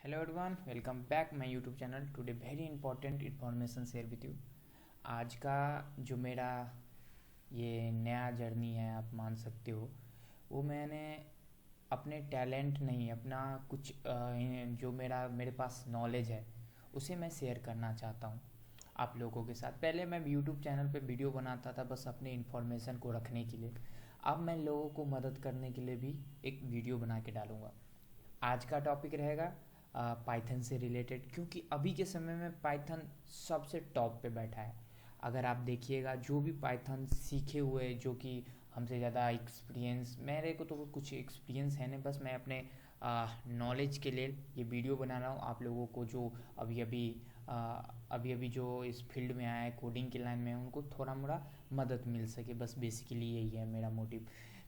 Hello everyone, welcome back my YouTube channel. Today very important information share with you. आज का जो मेरा ये नया जर्नी है, आप मान सकते हो, वो मैंने अपने टैलेंट नहीं, अपना कुछ जो मेरे पास नॉलेज है उसे मैं शेयर करना चाहता हूँ आप लोगों के साथ। पहले मैं यूट्यूब चैनल पे वीडियो बनाता था बस अपने इन्फॉर्मेशन को रखने के लिए। अब मैं लोगों को मदद करने के लिए भी एक वीडियो बना के डालूँगा। आज का टॉपिक रहेगा पाइथन से रिलेटेड, क्योंकि अभी के समय में पाइथन सबसे टॉप पे बैठा है। अगर आप देखिएगा, जो भी पाइथन सीखे हुए, जो कि हमसे ज़्यादा एक्सपीरियंस, मेरे को तो कुछ एक्सपीरियंस है नहीं, बस मैं अपने नॉलेज के लिए ये वीडियो बना रहा हूँ आप लोगों को। जो अभी अभी अभी अभी जो इस फील्ड में आया है, कोडिंग की लाइन में, उनको थोड़ा मोड़ा मदद मिल सके, बस बेसिकली यही है मेरा मोटिव।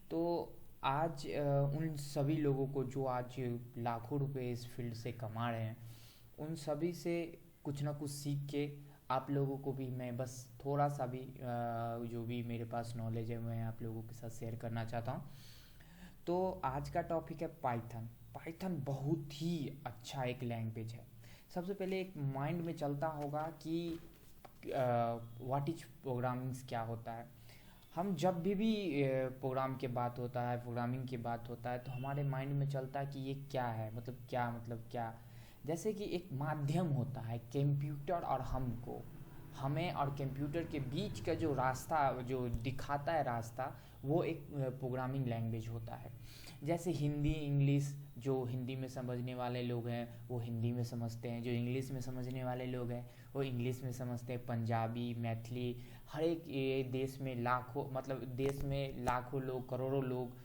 तो आज उन सभी लोगों को जो आज लाखों रुपए इस फील्ड से कमा रहे हैं, उन सभी से कुछ ना कुछ सीख के आप लोगों को भी मैं बस थोड़ा सा भी जो भी मेरे पास नॉलेज है मैं आप लोगों के साथ शेयर करना चाहता हूँ। तो आज का टॉपिक है पाइथन। पाइथन बहुत ही अच्छा एक लैंग्वेज है। सबसे पहले एक माइंड में चलता होगा कि व्हाट इज प्रोग्रामिंग, क्या होता है। हम जब भी प्रोग्राम के बात होता है, प्रोग्रामिंग की बात होता है, तो हमारे माइंड में चलता है कि ये क्या है, मतलब क्या। जैसे कि एक माध्यम होता है कंप्यूटर और हमको, हमें और कंप्यूटर के बीच का जो रास्ता जो दिखाता है रास्ता, वो एक प्रोग्रामिंग लैंग्वेज होता है। जैसे हिंदी इंग्लिश, जो हिंदी में समझने वाले लोग हैं वो हिंदी में समझते हैं, जो इंग्लिश में समझने वाले लोग हैं वो इंग्लिश में समझते हैं। पंजाबी, मैथिली, हर एक ये देश में लाखों, मतलब देश में लाखों लोग, करोड़ों लोग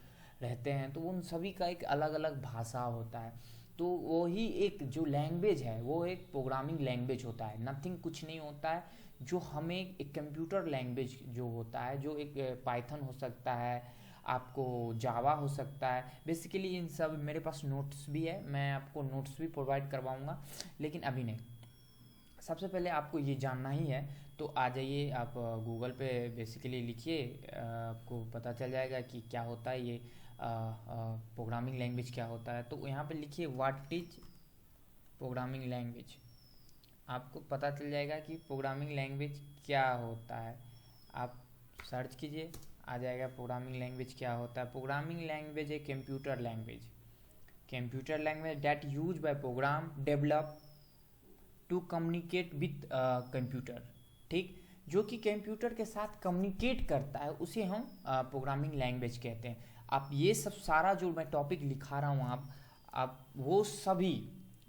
रहते हैं, तो उन सभी का एक अलग अलग भाषा होता है। तो वही एक जो लैंग्वेज है वो एक प्रोग्रामिंग लैंग्वेज होता है, नथिंग, कुछ नहीं होता है। जो हमें एक कंप्यूटर लैंग्वेज जो होता है, जो एक पाइथन हो सकता है, आपको जावा हो सकता है। बेसिकली इन सब मेरे पास नोट्स भी है, मैं आपको नोट्स भी प्रोवाइड करवाऊंगा, लेकिन अभी नहीं। सबसे पहले आपको ये जानना ही है, तो आ जाइए आप गूगल पे बेसिकली लिखिए, आपको पता चल जाएगा कि क्या होता है ये प्रोग्रामिंग लैंग्वेज क्या होता है। तो यहाँ पे लिखिए व्हाट इज प्रोग्रामिंग लैंग्वेज, आपको पता चल जाएगा कि प्रोग्रामिंग लैंग्वेज क्या होता है। आप सर्च कीजिए, आ जाएगा प्रोग्रामिंग लैंग्वेज क्या होता है। प्रोग्रामिंग लैंग्वेज है computer language, computer language that use by program develop to communicate with computer. ठीक, जो कि कंप्यूटर के साथ कम्युनिकेट करता है उसे हम प्रोग्रामिंग लैंग्वेज कहते हैं। आप ये सब सारा जो मैं टॉपिक लिखा रहा हूँ, आप वो सभी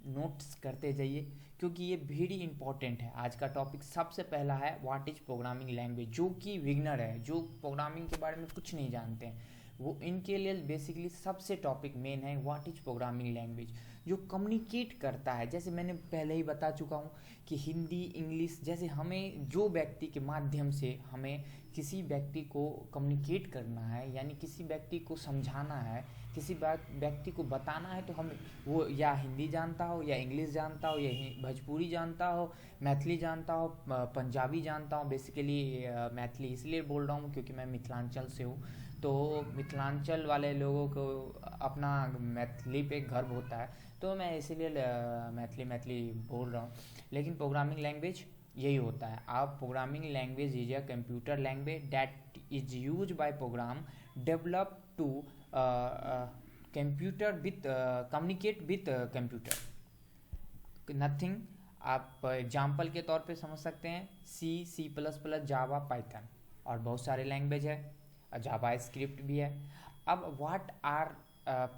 नोट्स करते जाइए, क्योंकि ये वेरी इंपॉर्टेंट है। आज का टॉपिक सबसे पहला है व्हाट इज प्रोग्रामिंग लैंग्वेज। जो कि विगनर है, जो प्रोग्रामिंग के बारे में कुछ नहीं जानते हैं, वो इनके लिए बेसिकली सबसे टॉपिक मेन है व्हाट इज प्रोग्रामिंग लैंग्वेज। जो कम्युनिकेट करता है, जैसे मैंने पहले ही बता चुका हूँ कि हिंदी इंग्लिश, जैसे हमें जो व्यक्ति के माध्यम से हमें किसी व्यक्ति को कम्युनिकेट करना है, यानी किसी व्यक्ति को समझाना है, किसी व्यक्ति को बताना है, तो हम वो या हिंदी जानता हो, या इंग्लिश जानता हो, या भोजपुरी जानता हो, मैथिली जानता हो, पंजाबी जानता हो। बेसिकली मैथिली इसलिए बोल रहा हूँ क्योंकि मैं मिथिलांचल से हूँ, तो मिथिलांचल वाले लोगों को अपना मैथिली पे गर्व होता है, तो मैं इसीलिए मैथिली मैथिली बोल रहा हूँ। लेकिन प्रोग्रामिंग लैंग्वेज यही होता है। आप programming language is a computer language that is use by program develop to computer with communicate with computer, nothing. आप एग्जाम्पल के तौर पे समझ सकते हैं C++, जावा, पाइथन, और बहुत सारे लैंग्वेज है, जावा स्क्रिप्ट भी है। अब what are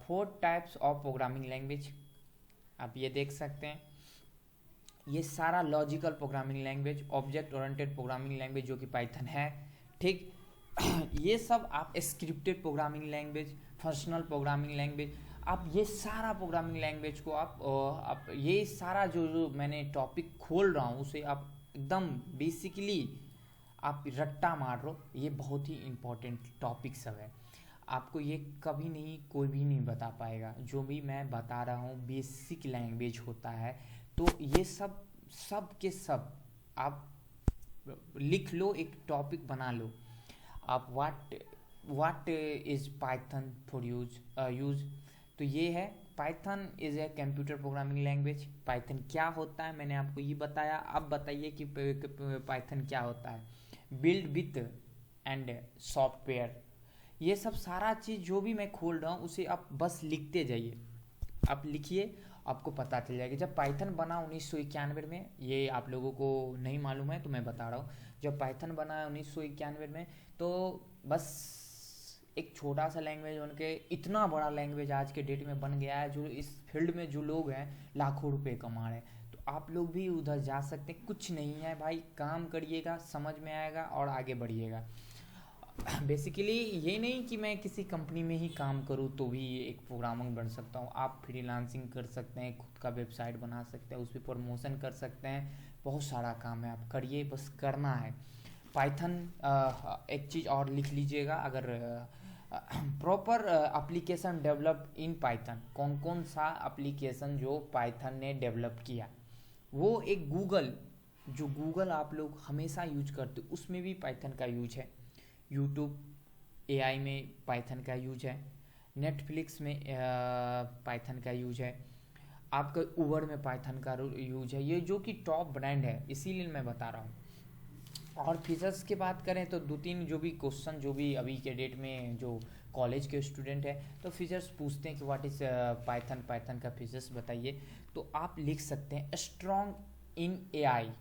4 types of programming language, आप ये देख सकते हैं। ये सारा logical programming language, object oriented programming language जो कि पाइथन है, ठीक। ये सब आप scripted programming language, functional programming language, आप ये सारा प्रोग्रामिंग लैंग्वेज को आप ये सारा जो मैंने टॉपिक खोल रहा हूँ उसे आप एकदम बेसिकली आप रट्टा मार रहे हो। ये बहुत ही इंपॉर्टेंट टॉपिक सब है, आपको ये कभी नहीं, कोई भी नहीं बता पाएगा। जो भी मैं बता रहा हूँ बेसिक लैंग्वेज होता है, तो ये सब सब के सब आप लिख लो, एक टॉपिक बना लो। आप what is Python for use, तो ये है Python is a computer programming language. Python क्या होता है मैंने आपको ये बताया। अब बताइए कि पाइथन क्या होता है। बिल्ड विथ एंड सॉफ्टवेयर, ये सब सारा चीज़ जो भी मैं खोल रहा हूँ उसे आप बस लिखते जाइए। आप लिखिए, आपको पता चल जाएगा। जब पाइथन बना 1991 में, ये आप लोगों को नहीं मालूम है तो मैं बता रहा हूँ। जब पाइथन बना 1991 में, तो बस एक छोटा सा लैंग्वेज बन के इतना बड़ा लैंग्वेज आज के डेट में बन गया है, जो इस फील्ड में जो लोग हैं लाखों रुपए कमा रहे हैं। तो आप लोग भी उधर जा सकते हैं। कुछ नहीं है भाई, काम करिएगा, समझ में आएगा और आगे बढ़िएगा। बेसिकली ये नहीं कि मैं किसी कंपनी में ही काम करूँ तो भी एक प्रोग्रामर बन सकता हूँ। आप फ्रीलांसिंग कर सकते हैं, खुद का वेबसाइट बना सकते हैं, उस पर प्रमोशन कर सकते हैं। बहुत सारा काम है, आप करिए, बस करना है। पाइथन एक चीज़ और लिख लीजिएगा, अगर proper application develop in Python, कौन कौन सा एप्लीकेशन जो पाइथन ने डेवलप किया, वो एक गूगल, जो गूगल आप लोग हमेशा यूज करते हो उसमें भी पाइथन का यूज है। यूट्यूब एआई में पाइथन का यूज है। नेटफ्लिक्स में पाइथन का यूज है। आपका उबर में पाइथन का यूज है। ये जो कि टॉप ब्रांड है, इसीलिए मैं बता रहा हूँ। और फीचर्स की बात करें तो दो तीन जो भी क्वेश्चन, जो भी अभी के डेट में जो कॉलेज के स्टूडेंट है तो फीचर्स पूछते हैं कि व्हाट इज़ पाइथन, पाइथन का फीचर्स बताइए। तो आप लिख सकते हैं स्ट्रॉन्ग इन एआई।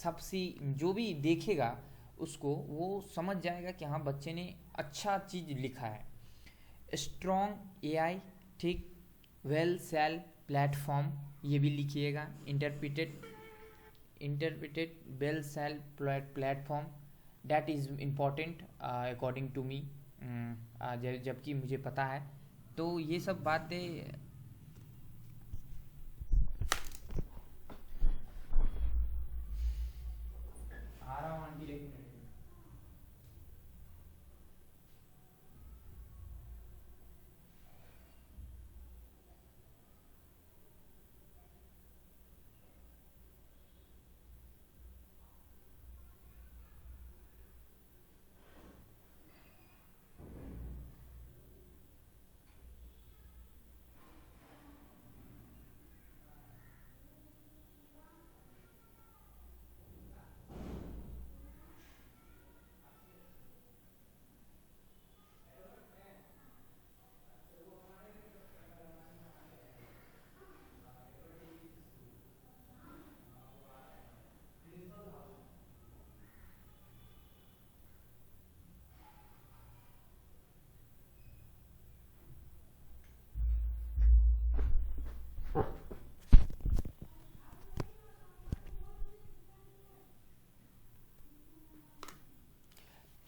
सबसे जो भी देखेगा उसको वो समझ जाएगा कि हाँ बच्चे ने अच्छा चीज़ लिखा है। स्ट्रॉन्ग एआई, ठीक। वेल सेल प्लेटफॉर्म, ये भी लिखिएगा। Interpreted well sell platform, that is important according to me, जबकि मुझे पता है। तो ये सब बातें आ रहा हूँ आंटी, एक मिनट।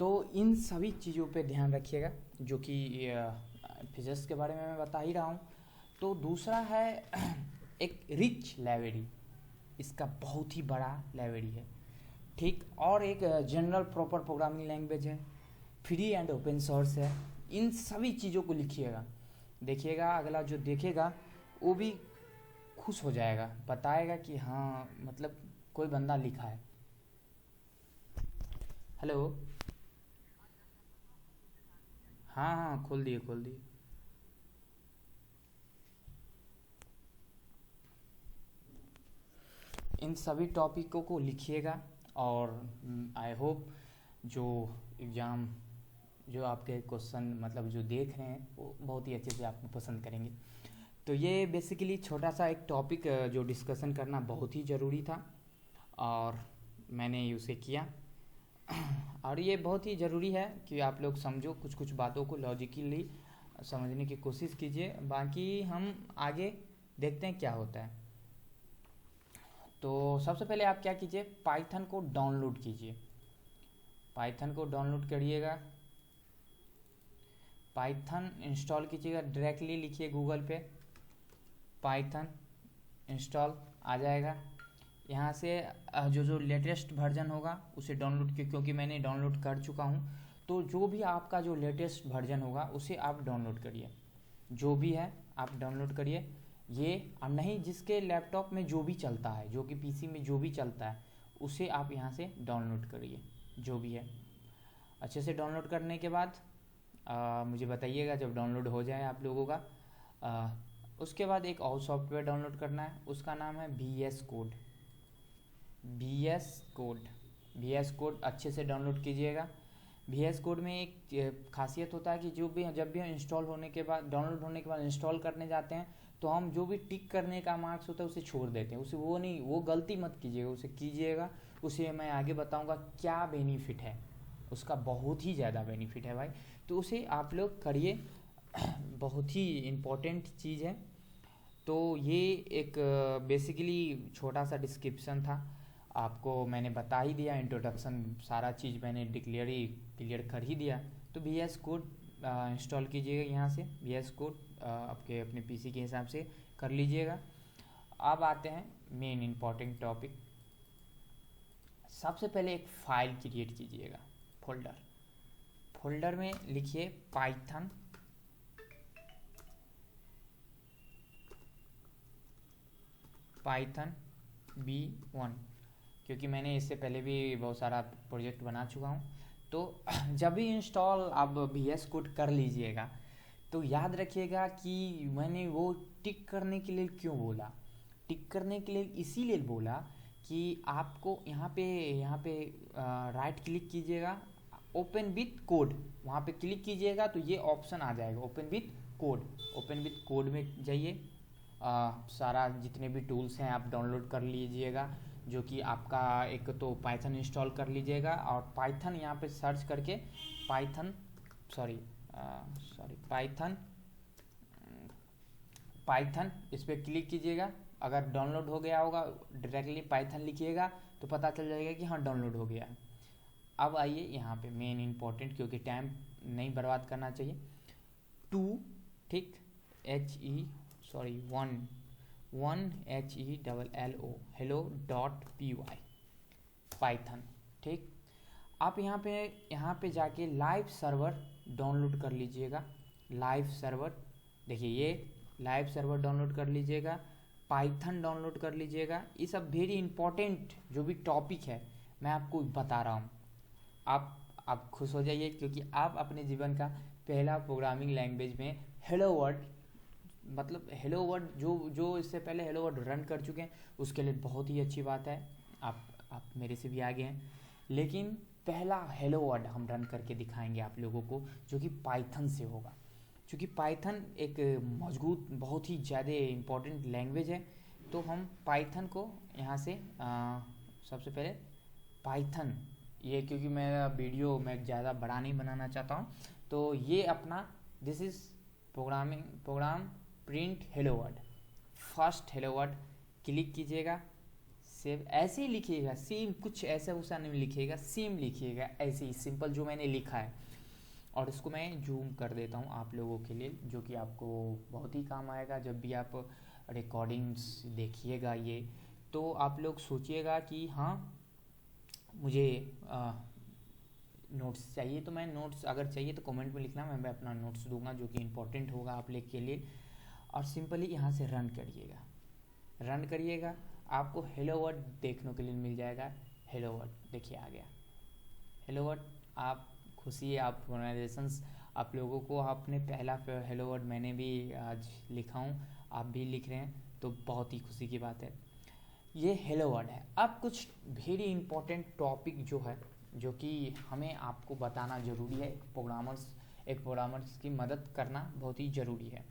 तो इन सभी चीज़ों पे ध्यान रखिएगा, जो कि फिजिक्स के बारे में मैं बता ही रहा हूँ। तो दूसरा है एक रिच लाइब्रेरी, इसका बहुत ही बड़ा लाइब्रेरी है, ठीक। और एक जनरल प्रॉपर प्रोग्रामिंग लैंग्वेज है, फ्री एंड ओपन सोर्स है। इन सभी चीज़ों को लिखिएगा। देखिएगा अगला जो देखेगा वो भी खुश हो जाएगा, बताएगा कि हाँ मतलब कोई बंदा लिखा है। हेलो। हाँ हाँ, खोल दिए खोल दिए। इन सभी टॉपिकों को लिखिएगा। और आई होप जो एग्ज़ाम, जो आपके क्वेश्चन मतलब जो देख रहे हैं वो बहुत ही अच्छे से आपको पसंद करेंगे। तो ये बेसिकली छोटा सा एक टॉपिक जो डिस्कशन करना बहुत ही ज़रूरी था और मैंने उसे किया। और ये बहुत ही ज़रूरी है कि आप लोग समझो, कुछ कुछ बातों को लॉजिकली समझने की कोशिश कीजिए। बाकी हम आगे देखते हैं क्या होता है। तो सबसे पहले आप क्या कीजिए, पाइथन को डाउनलोड कीजिए। पाइथन को डाउनलोड करिएगा, पाइथन इंस्टॉल कीजिएगा। डायरेक्टली लिखिए गूगल पे पाइथन इंस्टॉल, आ जाएगा। यहाँ से जो जो लेटेस्ट वर्जन होगा उसे डाउनलोड, क्योंकि मैंने डाउनलोड कर चुका हूँ। तो जो भी आपका जो लेटेस्ट वर्जन होगा उसे आप डाउनलोड करिए, जो भी है आप डाउनलोड करिए। ये और नहीं, जिसके लैपटॉप में जो भी चलता है, जो कि पीसी में जो भी चलता है उसे आप यहाँ से डाउनलोड करिए, जो भी है। अच्छे से डाउनलोड करने के बाद मुझे बताइएगा जब डाउनलोड हो जाए आप लोगों का। उसके बाद एक और सॉफ्टवेयर डाउनलोड करना है, उसका नाम है VS कोड। VS कोड अच्छे से डाउनलोड कीजिएगा। VS कोड में एक खासियत होता है कि जब भी हम इंस्टॉल होने के बाद, डाउनलोड होने के बाद इंस्टॉल करने जाते हैं, तो हम जो भी टिक करने का मार्क्स होता है उसे छोड़ देते हैं। उसे वो गलती मत कीजिएगा, उसे कीजिएगा। उसे मैं आगे बताऊंगा क्या बेनिफिट है उसका, बहुत ही ज़्यादा बेनिफिट है भाई, तो उसे आप लोग करिए। बहुत ही इम्पोर्टेंट चीज़ है। तो ये एक बेसिकली छोटा सा डिस्क्रिप्शन था, आपको मैंने बता ही दिया, इंट्रोडक्शन सारा चीज़ मैंने क्लियर कर ही दिया। तो VS कोड इंस्टॉल कीजिएगा यहाँ से, VS कोड आपके अपने PC के हिसाब से कर लीजिएगा। अब आते हैं मेन इम्पॉर्टेंट टॉपिक। सबसे पहले एक फाइल क्रिएट कीजिएगा, फोल्डर में लिखिए पाइथन B1, क्योंकि मैंने इससे पहले भी बहुत सारा प्रोजेक्ट बना चुका हूँ। तो जब भी इंस्टॉल आप VS कोड कर लीजिएगा, तो याद रखिएगा कि मैंने वो टिक करने के लिए क्यों बोला। टिक करने के लिए इसीलिए बोला कि आपको यहाँ पे राइट क्लिक कीजिएगा, ओपन विथ कोड, वहाँ पे क्लिक कीजिएगा तो ये ऑप्शन आ जाएगा, ओपन विथ कोड में जाइए। सारा जितने भी टूल्स हैं आप डाउनलोड कर लीजिएगा, जो कि आपका एक तो पाइथन इंस्टॉल कर लीजिएगा, और पाइथन यहाँ पे सर्च करके पाइथन इस पर क्लिक कीजिएगा। अगर डाउनलोड हो गया होगा, डायरेक्टली पाइथन लिखिएगा तो पता चल जाएगा कि हाँ डाउनलोड हो गया है। अब आइए यहाँ पे मेन इम्पोर्टेंट, क्योंकि टाइम नहीं बर्बाद करना चाहिए। 2 ठीक HELLO hello.py पाइथन ठीक। आप यहाँ पे जाके लाइव सर्वर डाउनलोड कर लीजिएगा। लाइव सर्वर देखिए, ये लाइव सर्वर डाउनलोड कर लीजिएगा, पाइथन डाउनलोड कर लीजिएगा। ये सब वेरी इंपॉर्टेंट जो भी टॉपिक है मैं आपको बता रहा हूँ। आप खुश हो जाइए, क्योंकि आप अपने जीवन का पहला प्रोग्रामिंग लैंग्वेज में हेलो वर्ड जो इससे पहले हेलो वर्ड रन कर चुके हैं उसके लिए बहुत ही अच्छी बात है। आप मेरे से भी आगे हैं, लेकिन पहला हेलो वर्ड हम रन करके दिखाएंगे आप लोगों को, जो कि पाइथन से होगा। क्योंकि पाइथन एक मजबूत, बहुत ही ज़्यादा इम्पोर्टेंट लैंग्वेज है। तो हम पाइथन को यहाँ से सबसे पहले पाइथन, ये क्योंकि मेरा वीडियो मैं ज़्यादा बड़ा नहीं बनाना चाहता हूँ, तो ये अपना this is programme print hello word, first hello word click कीजिएगा। सेव ऐसे ही लिखिएगा, सेम, कुछ ऐसा वैसा नहीं लिखिएगा, सेम लिखिएगा ऐसे ही सिंपल जो मैंने लिखा है। और इसको मैं जूम कर देता हूँ आप लोगों के लिए, जो कि आपको बहुत ही काम आएगा जब भी आप रिकॉर्डिंग्स देखिएगा। ये तो आप लोग सोचिएगा कि हाँ मुझे नोट्स चाहिए, तो मैं नोट्स अगर चाहिए तो कमेंट में लिखना, मैं अपना नोट्स दूंगा जो कि इम्पोर्टेंट होगा आप लोग के लिए। और सिंपली यहाँ से रन करिएगा, आपको हेलो वर्ड देखने के लिए मिल जाएगा। हेलो वर्ड देखिए आ गया हेलो वर्ड। आप खुशी है, आप प्रोनाउंसिएशंस आप लोगों को, आपने पहला हेलो वर्ड मैंने भी आज लिखा हूँ, आप भी लिख रहे हैं, तो बहुत ही खुशी की बात है। ये हेलो वर्ड है। अब कुछ वेरी इंपॉर्टेंट टॉपिक जो है, जो कि हमें आपको बताना ज़रूरी है। एक प्रोग्रामर्स की मदद करना बहुत ही ज़रूरी है।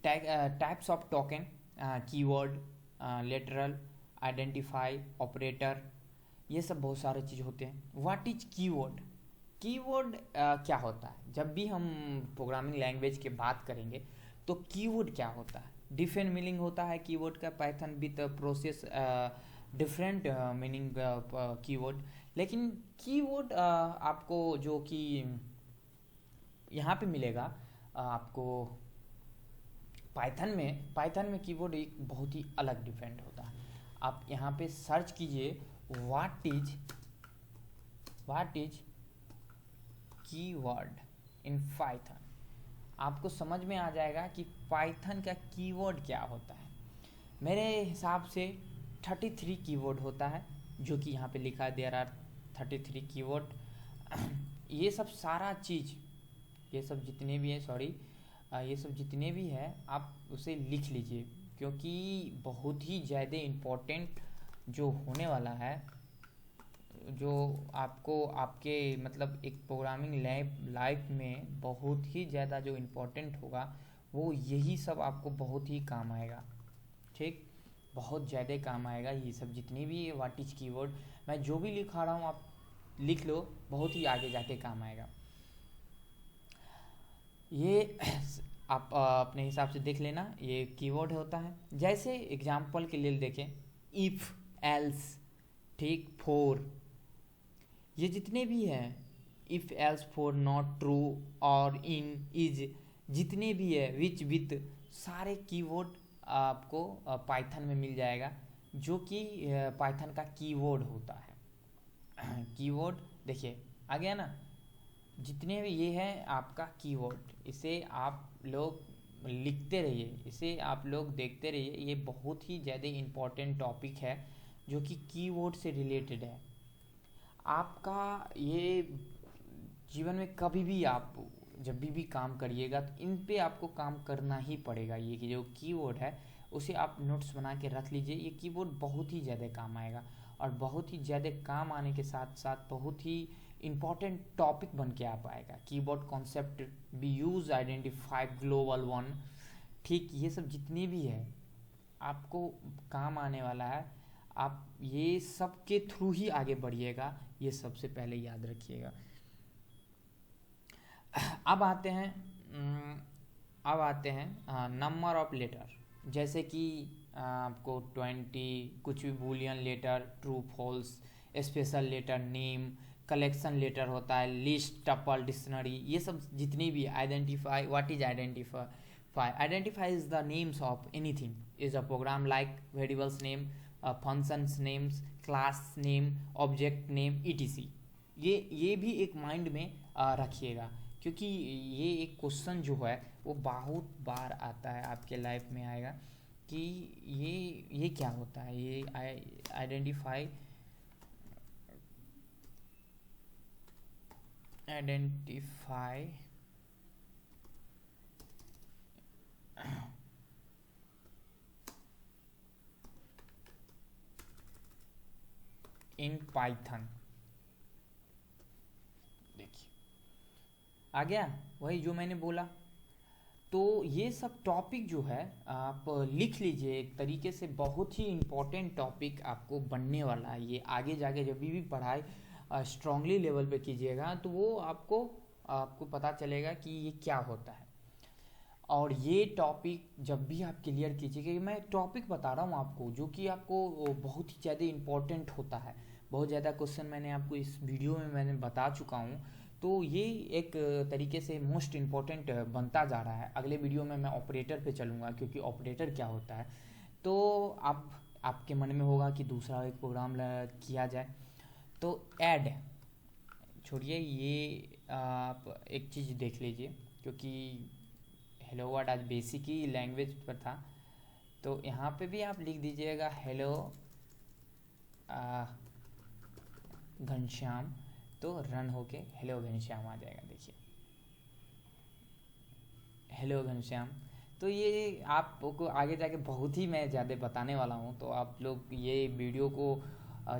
Types of token, keyword, lateral, identify, operator, ये सब बहुत सारे चीज़ होते हैं। What is keyword? कीवर्ड क्या होता है? जब भी हम प्रोग्रामिंग लैंग्वेज की बात करेंगे तो कीवर्ड क्या होता है? डिफरेंट मीनिंग होता है कीवर्ड का, Python with process different meaning keyword. लेकिन कीवर्ड आपको जो कि यहाँ पे मिलेगा आपको पाइथन में कीवर्ड एक बहुत ही अलग डिफरेंट होता है। आप यहाँ पे सर्च कीजिए what is keyword in Python, आपको समझ में आ जाएगा कि पाइथन का कीवर्ड क्या होता है। मेरे हिसाब से 33 कीवर्ड होता है, जो कि यहाँ पे लिखा है देयर आर 33 कीवर्ड ये सब सारा चीज़, ये सब जितने भी हैं, सॉरी, ये सब जितने भी है आप उसे लिख लीजिए, क्योंकि बहुत ही ज़्यादा इम्पोर्टेंट जो होने वाला है, जो आपको आपके मतलब एक प्रोग्रामिंग लाइफ में बहुत ही ज़्यादा जो इम्पोर्टेंट होगा, वो यही सब आपको बहुत ही काम आएगा। ठीक, बहुत ज़्यादा काम आएगा ये सब जितनी भी व्हाट इज कीवर्ड, मैं जो भी लिखा रहा हूँ आप लिख लो, बहुत ही आगे जाके काम आएगा ये। आप अपने हिसाब से देख लेना, ये कीवर्ड होता है। जैसे एग्जांपल के लिए देखें, इफ़, एल्स, ठीक, फॉर, ये जितने भी हैं, if, else, for, not, true, और, इन, इज, जितने भी है, विच, विथ, सारे कीवर्ड आपको पाइथन में मिल जाएगा, जो कि पाइथन का कीवर्ड होता है। कीवर्ड देखिए आ गया ना, जितने भी ये है आपका कीवर्ड, इसे आप लोग लिखते रहिए, इसे आप लोग देखते रहिए। ये बहुत ही ज़्यादा इम्पोर्टेंट टॉपिक है जो कि कीवर्ड से रिलेटेड है। आपका ये जीवन में कभी भी आप जब भी काम करिएगा तो इन पे आपको काम करना ही पड़ेगा। ये कि जो कीवर्ड है उसे आप नोट्स बना के रख लीजिए, ये कीवर्ड बहुत ही ज़्यादा काम आएगा, और बहुत ही ज़्यादा काम आने के साथ साथ बहुत ही इम्पॉर्टेंट टॉपिक बन के आ पाएगा। Keyword concept B use identify global one, ठीक, ये सब जितने भी है आपको काम आने वाला है। आप ये सब के थ्रू ही आगे बढ़िएगा, ये सबसे पहले याद रखिएगा। अब आते हैं नंबर ऑफ लेटर। जैसे कि आपको 20 कुछ भी boolean letter, true false, special letter, name, collection letter होता है, लिस्ट, टपल, डिक्शनरी, ये सब जितनी भी। Identify, what is identify? Identify is the names of anything, is a program like variables name, functions names, class name, object name, ETC. ये भी एक mind में रखिएगा, क्योंकि ये एक क्वेश्चन जो है वो बहुत बार आता है, आपके लाइफ में आएगा कि ये क्या होता है, ये आइडेंटिफाई इन पाइथन। देखिए आ गया वही जो मैंने बोला। तो ये सब टॉपिक जो है आप लिख लीजिए एक तरीके से, बहुत ही इम्पोर्टेंट टॉपिक आपको बनने वाला है ये। आगे जाके जब भी पढ़ाई स्ट्रांगली लेवल पे कीजिएगा तो वो आपको पता चलेगा कि ये क्या होता है। और ये टॉपिक जब भी आप क्लियर कीजिएगा, मैं टॉपिक बता रहा हूँ आपको जो कि आपको बहुत ही ज़्यादा इम्पोर्टेंट होता है। बहुत ज़्यादा क्वेश्चन मैंने आपको इस वीडियो में मैंने बता चुका हूँ, तो ये एक तरीके से मोस्ट इम्पॉर्टेंट बनता जा रहा है। अगले वीडियो में मैं ऑपरेटर पे चलूँगा, क्योंकि ऑपरेटर क्या होता है तो आपके मन में होगा कि दूसरा एक प्रोग्राम किया जाए। तो ऐड छोड़िए, ये आप एक चीज़ देख लीजिए, क्योंकि हेलो वर्ड आज बेसिक ही लैंग्वेज पर था, तो यहाँ पे भी आप लिख दीजिएगा हेलो घनश्याम, तो रन होके हेलो घनश्याम आ जाएगा। देखिए हेलो घनश्याम। तो ये आपको आगे जाके बहुत ही मैं ज़्यादा बताने वाला हूँ, तो आप लोग ये वीडियो को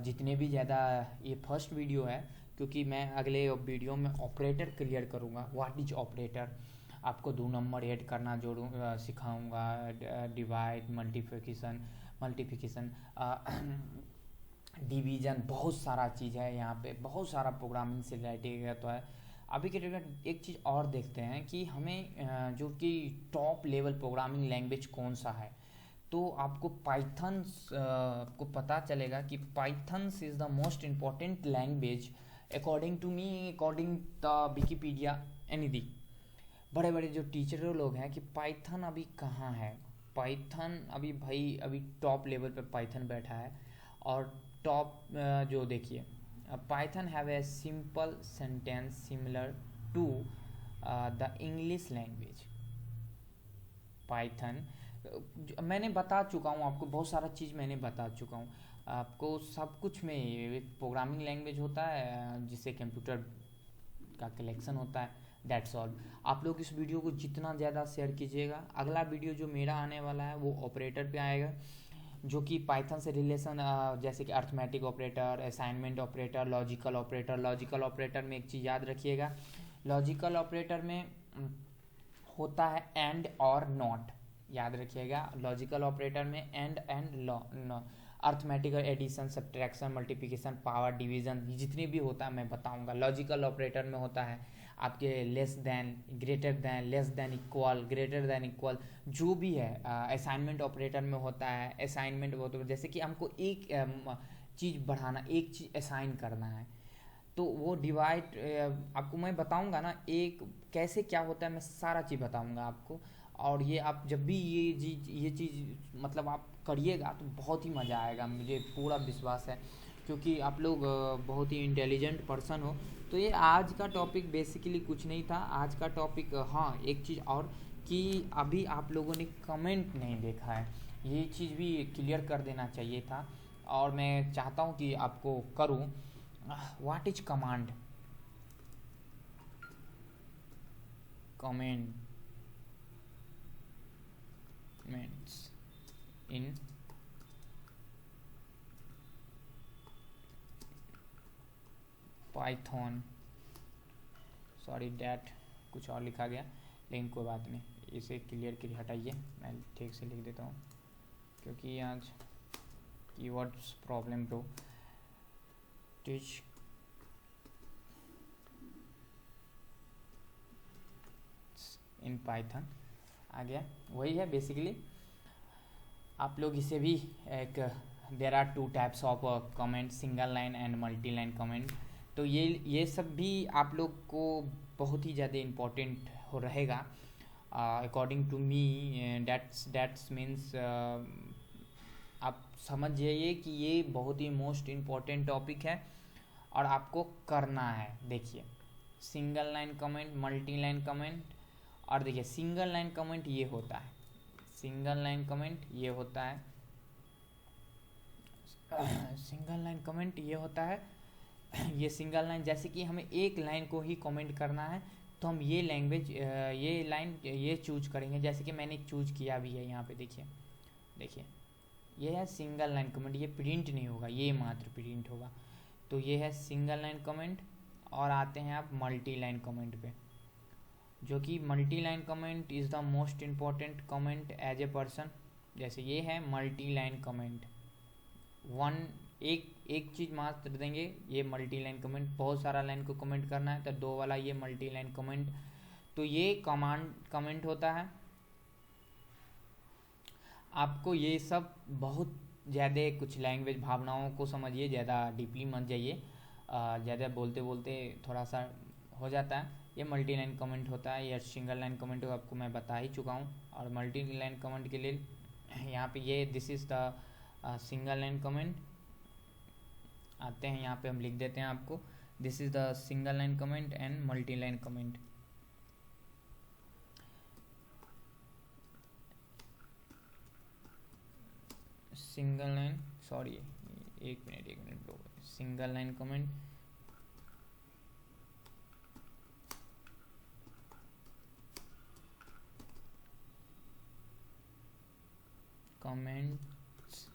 जितने भी ज़्यादा, ये फर्स्ट वीडियो है, क्योंकि मैं अगले वीडियो में ऑपरेटर क्लियर करूँगा। व्हाट इज ऑपरेटर, आपको 2 नंबर ऐड करना सिखाऊंगा, डिवाइड, मल्टीप्लिकेशन, डिवीज़न, बहुत सारा चीज़ है यहाँ पे, बहुत सारा प्रोग्रामिंग से रिलेटेड रहता है। अभी के डेट में एक चीज़ और देखते हैं कि हमें जो कि टॉप लेवल प्रोग्रामिंग लैंग्वेज कौन सा है। तो आपको पाइथन को पता चलेगा कि Python is the most important language according to me, according the Wikipedia, anything. बड़े बड़े जो टीचर लोग हैं कि पाइथन अभी कहाँ है, पाइथन अभी टॉप लेवल पे पाइथन बैठा है। और टॉप जो देखिए, Python have a simple sentence similar to the English language. Python मैंने बता चुका हूँ आपको, बहुत सारा चीज़ मैंने बता चुका हूँ आपको। सब कुछ में एक प्रोग्रामिंग लैंग्वेज होता है जिसे कंप्यूटर का कलेक्शन होता है। That's all. आप लोग इस वीडियो को जितना ज़्यादा शेयर कीजिएगा। अगला वीडियो जो मेरा आने वाला है वो ऑपरेटर पे आएगा, जो कि पाइथन से रिलेशन, जैसे कि arithmetic operator, assignment operator, logical operator. Logical operator में एक चीज़ याद रखिएगा, लॉजिकल ऑपरेटर में होता है एंड और नॉट, याद रखिएगा। लॉजिकल ऑपरेटर में and arithmetical addition, subtraction, multiplication, power division, जितने भी होता है मैं बताऊंगा। लॉजिकल ऑपरेटर में होता है आपके less than, greater than, less than, equal, greater than, equal, जो भी है। असाइनमेंट ऑपरेटर में होता है असाइनमेंट, वो तो जैसे कि हमको एक चीज़ बढ़ाना, एक चीज़ असाइन करना है, तो वो डिवाइड आपको मैं बताऊंगा ना, एक कैसे क्या होता है मैं सारा चीज़ बताऊंगा आपको। और ये आप जब भी ये चीज़ मतलब आप करिएगा तो बहुत ही मज़ा आएगा, मुझे पूरा विश्वास है, क्योंकि आप लोग बहुत ही इंटेलिजेंट पर्सन हो। तो ये आज का टॉपिक बेसिकली कुछ नहीं था। आज का टॉपिक, हाँ एक चीज़ और, कि अभी आप लोगों ने कमेंट नहीं देखा है, ये चीज़ भी क्लियर कर देना चाहिए था, और मैं चाहता हूँ कि आपको करूँ। What is command? Comments in Python, sorry that कुछ और लिखा गया, लेकिन कोई बात नहीं, इसे क्लियर कर हटाइए, मैं ठीक से लिख देता हूँ, क्योंकि आज कीवर्ड्स प्रॉब्लम ब्रो। टीच इन पाइथन आ गया, वही है बेसिकली। आप लोग इसे भी एक, there are two types of comment, single line and multi line comment. तो ये सब भी आप लोग को बहुत ही ज़्यादा इम्पोर्टेंट हो रहेगा, according to me. That's means आप समझ जाइए कि ये बहुत ही मोस्ट इम्पॉर्टेंट टॉपिक है और आपको करना है। देखिए, single line comment, multi line comment, और देखिए सिंगल लाइन कमेंट ये होता है, सिंगल लाइन कमेंट ये होता है, सिंगल लाइन कमेंट ये होता है। ये सिंगल लाइन, जैसे कि हमें एक लाइन को ही कमेंट करना है, तो हम ये लैंग्वेज, ये लाइन ये चूज करेंगे, जैसे कि मैंने चूज किया भी है यहाँ पे। देखिए देखिए, ये है सिंगल लाइन कमेंट, ये प्रिंट नहीं होगा, ये मात्र प्रिंट होगा। तो ये है सिंगल लाइन कमेंट। और आते हैं आप मल्टी लाइन कमेंट पे, जो कि multi line comment is the most important comment as a person. जैसे ये है मल्टी लाइन कमेंट, एक चीज़ मात्र देंगे, ये मल्टी लाइन कमेंट। बहुत सारा लाइन को कमेंट करना है तो दो वाला ये मल्टी लाइन कमेंट। तो ये कमेंट होता है। आपको ये सब बहुत ज़्यादा कुछ लैंग्वेज भावनाओं को समझिए, ज़्यादा डीपली मत जाइए, ज़्यादा बोलते बोलते थोड़ा सा हो जाता है। ये मल्टी लाइन कमेंट होता है, या सिंगल लाइन कमेंट को आपको मैं बता ही चुका हूँ। और मल्टी लाइन कमेंट के लिए यहाँ पे ये this is the single line comment. आते हैं यहाँ पे, हम लिख देते हैं आपको, this is the single line comment and multi line comment. Single line, sorry एक minute bro, single line comment, comments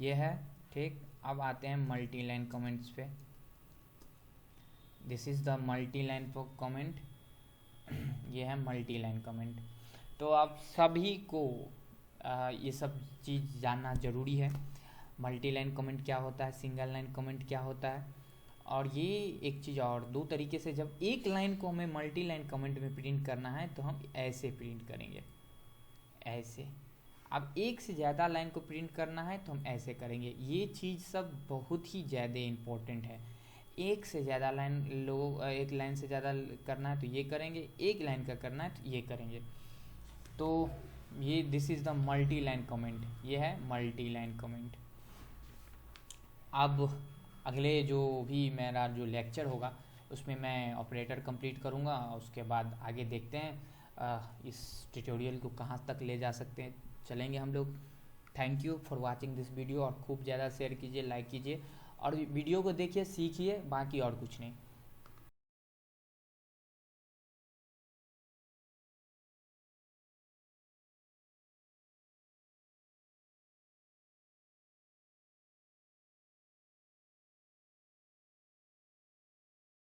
ये है, ठीक। अब आते हैं मल्टी लाइन कमेंट्स पे। This is the multi line for comment, ये है मल्टी लाइन कमेंट। तो आप सभी को ये सब चीज़ जानना ज़रूरी है। मल्टी लाइन कमेंट क्या होता है, सिंगल लाइन कमेंट क्या होता है। और ये एक चीज़ और, दो तरीके से, जब एक लाइन को हमें मल्टी लाइन कमेंट में प्रिंट करना है तो हम ऐसे प्रिंट करेंगे, ऐसे। अब एक से ज़्यादा लाइन को प्रिंट करना है तो हम ऐसे करेंगे। ये चीज़ सब बहुत ही ज़्यादा इम्पोर्टेंट है। एक से ज़्यादा लाइन लोग, एक लाइन से ज़्यादा करना है तो ये करेंगे, एक लाइन का करना है तो ये करेंगे। तो ये this is the multi line comment, ये है मल्टी लाइन कमेंट। अब अगले जो भी मेरा जो लेक्चर होगा उसमें मैं ऑपरेटर कंप्लीट करूँगा, उसके बाद आगे देखते हैं इस ट्यूटोरियल को कहाँ तक ले जा सकते हैं, चलेंगे हम लोग। Thank you for watching this video, और खूब ज़्यादा शेयर कीजिए, लाइक कीजिए, और वीडियो को देखिए, सीखिए, बाकी और कुछ नहीं।